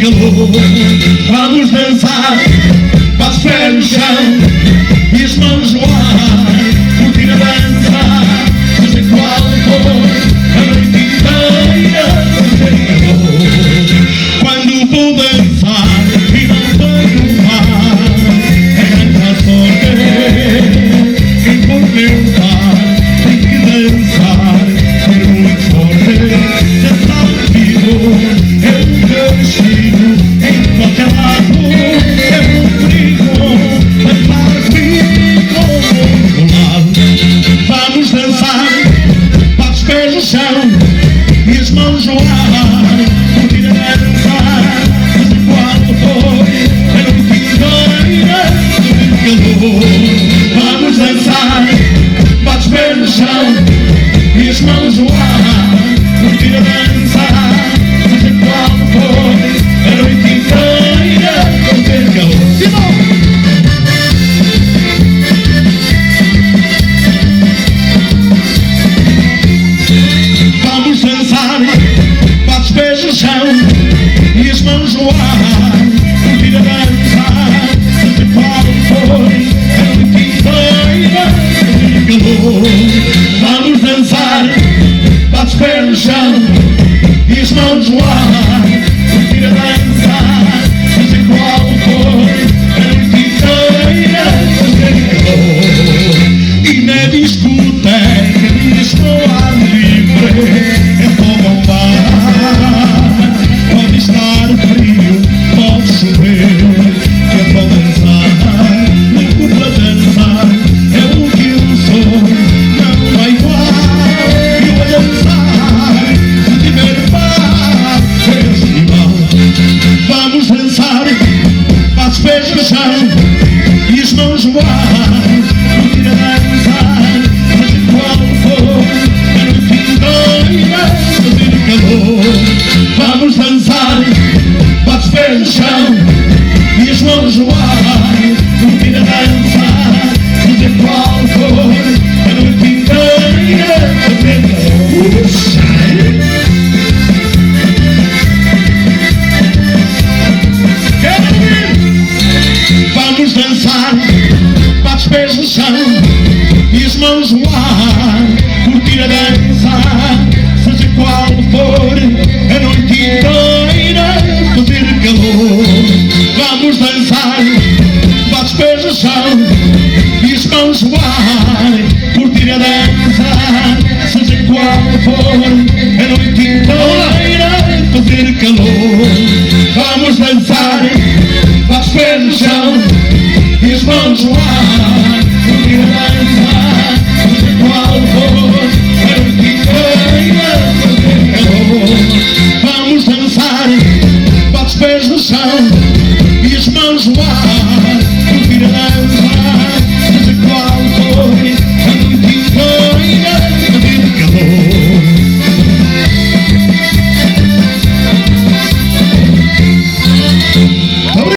calor. Vamos dançar, bate os pés no chão e as mãos no ar, curtir a dança, seja qual for, a noite inteira sem calor. Quando vou dançar e não tenho mar, é grande a sorte. Quem for meu par tem que dançar, ser muito forte. Dançar comigo é um castigo, em qualquer lado é um perigo. Dançar comigo ao lado. Vamos dançar, bate os pés no chão e as mãos no ar, curtir a dança, seja qual for, a noite inteira sem calor. Vamos dançar, bate os pés no chão e as mãos no ar, curtir a dança, seja qual for, a noite inteira sem calor. Simão! Vamos dançar, bate os pés no chão e as mãos no ar, curtir a dança, seja qual for, a noite inteira sem calor. Vamos dançar, bate os pés no chão e as mãos no ar, curtir a dança, seja qual for, a noite inteira sem calor. E na discoteca estou ar livre, é só bombar. Pode estar frio, pode chover, é só dançar. Na curva dançar é o que eu sou, não é igual. Eu a dançar, se tiver paz, é festival. Vamos dançar, bate os pés no chão e as mãos no ar, curtir a dançar, seja qual for, a noite inteira fazer calor. Vamos dançar, bate os pés no chão e as mãos no ar, curtir a dança, seja qual for, a noite inteira fazer calor. Vamos dançar, bate os pés no chão e as mãos no ar, curtir a dança, seja qual for, a noite inteira fazer calor. Vamos dançar, bate os pés no chão e as mãos no ar, curtir a dança, seja qual for, a noite inteira fazer calor. Vamos dançar, bate os pés no chão e as mãos no ar,